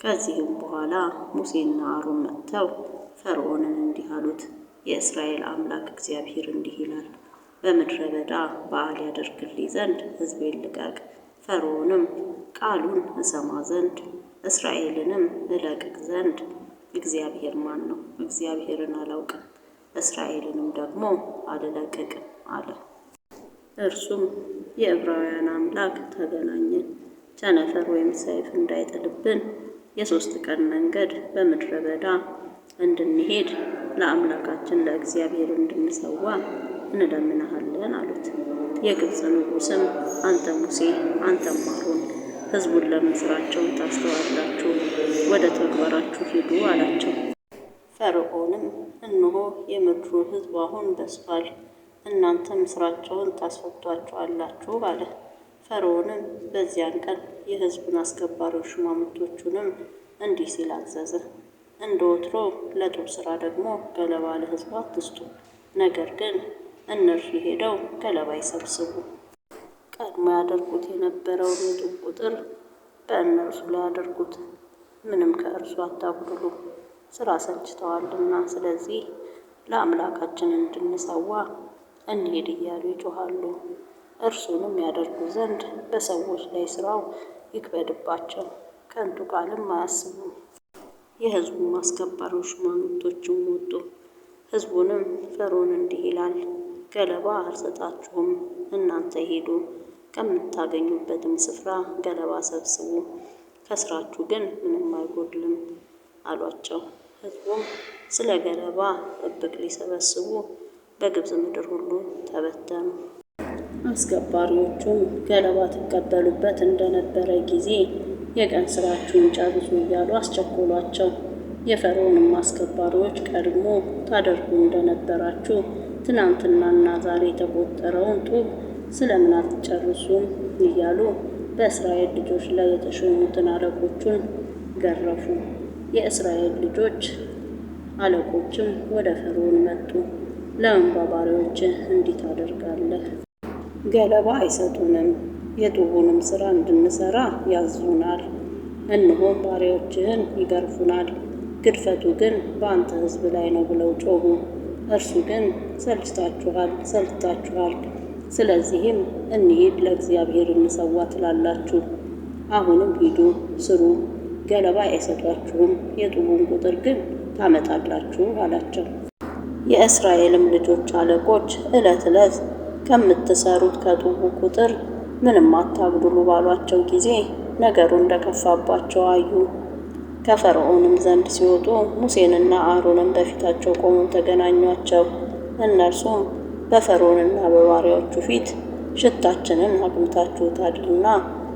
ከዚህም በኋላ ሙሴና አሮን መጥተው ፈርዖንን እንዲህ አሉት፣ የእስራኤል አምላክ እግዚአብሔር እንዲህ ይላል፣ በምድረ በዳ በዓል ያደርግልኝ ዘንድ ሕዝቤን ልቀቅ። ፈርዖንም ቃሉን እሰማ ዘንድ እስራኤልንም እለቅቅ ዘንድ እግዚአብሔር ማን ነው? እግዚአብሔርን አላውቅም፣ እስራኤልንም ደግሞ አልለቅቅም አለ። እርሱም የዕብራውያን አምላክ ተገናኘን፣ ቸነፈር ወይም ሰይፍ እንዳይጥልብን የ3 ቀን መንገድ በምድረ በዳ እንድንሄድ ለአምላካችን ለእግዚአብሔር እንድንሰዋ እንለምንሃለን አሉት። የግብፅ ንጉሥም አንተ ሙሴ አንተም አሮን ሕዝቡን ለምን ሥራቸውን ታስተዋላችሁ? ወደ ተግባራችሁ ሂዱ አላቸው። ፈርዖንም እነሆ የምድሩ ሕዝብ አሁን በዝቷል፣ እናንተም ሥራቸውን ታስፈቷቸዋላችሁ አለ። ፈርዖንም በዚያን ቀን የሕዝቡን አስከባሪዎች ሹማምንቶቹንም እንዲህ ሲል አዘዘ፣ እንደ ወትሮ ለጡብ ሥራ ደግሞ ገለባ ለሕዝቡ አትስጡ፣ ነገር ግን እነርሱ ሄደው ገለባ ይሰብስቡ። ቀድሞ ያደርጉት የነበረውን የጡብ ቁጥር በእነርሱ ላይ አድርጉት፣ ምንም ከእርሱ አታጉድሉ፣ ሥራ ሰልችተዋልና። ስለዚህ ለአምላካችን እንድንሰዋ እንሂድ እያሉ ይጮኻሉ። እርሱንም ያደርጉ ዘንድ በሰዎች ላይ ሥራው ይክበድባቸው፣ ከንቱ ቃልም አያስቡም። የሕዝቡም አስከባሪዎች ሹማምንቶችም ወጡ። ሕዝቡንም ፈርዖን እንዲህ ይላል፣ ገለባ አልሰጣችሁም፣ እናንተ ሂዱ፣ ከምታገኙበትም ስፍራ ገለባ ሰብስቡ፣ ከሥራችሁ ግን ምንም አይጎድልም አሏቸው። ሕዝቡም ስለ ገለባ እብቅ ሊሰበስቡ በግብፅ ምድር ሁሉ ተበተኑ። አስከባሪዎቹም ገለባ ትቀበሉበት እንደነበረ ጊዜ የቀን ሥራችሁን ጨርሱ እያሉ አስቸኮሏቸው። የፈርዖንም አስከባሪዎች ቀድሞ ታደርጉ እንደነበራችሁ ትናንትናና ዛሬ የተቆጠረውን ጡብ ስለምን አትጨርሱም እያሉ በእስራኤል ልጆች ላይ የተሾሙትን አለቆቹን ገረፉ። የእስራኤል ልጆች አለቆችም ወደ ፈርዖን መጡ። ለምን ባሪያዎችህ እንዲህ ታደርጋለህ? ገለባ አይሰጡንም፣ የጡቡንም ሥራ እንድንሠራ ያዙናል። እነሆም ባሪያዎችህን ይገርፉናል፣ ግድፈቱ ግን በአንተ ሕዝብ ላይ ነው ብለው ጮኹ። እርሱ ግን ሰልችታችኋል፣ ስለዚህም እንሂድ ለእግዚአብሔር እንሰዋ ትላላችሁ። አሁንም ሂዱ ስሩ፣ ገለባ አይሰጧችሁም፣ የጡቡን ቁጥር ግን ታመጣላችሁ አላቸው። የእስራኤልም ልጆች አለቆች ዕለት ዕለት ከምትሰሩት ከጡቡ ቁጥር ምንም አታጉድሉ ባሏቸው ጊዜ ነገሩ እንደከፋባቸው አዩ። ከፈርዖንም ዘንድ ሲወጡ ሙሴንና አሮንን በፊታቸው ቆመው ተገናኟቸው። እነርሱም በፈርዖንና በባሪያዎቹ ፊት ሽታችንን አቅምታችሁታልና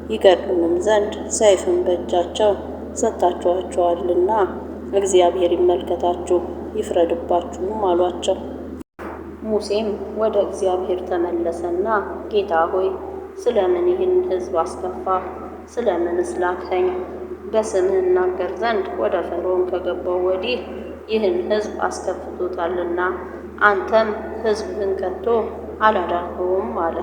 ይገድሉንም ዘንድ ሰይፍን በእጃቸው ሰጥታችኋቸዋልና እግዚአብሔር ይመልከታችሁ ይፍረድባችሁም አሏቸው። ሙሴም ወደ እግዚአብሔር ተመለሰና ጌታ ሆይ ስለምን ይህን ሕዝብ አስከፋህ? ስለምንስ ላክኸኝ? በስምህ እናገር ዘንድ ወደ ፈርዖን ከገባው ወዲህ ይህን ሕዝብ አስከፍቶታልና አንተም ሕዝብህን ከቶ አላዳንኸውም አለ።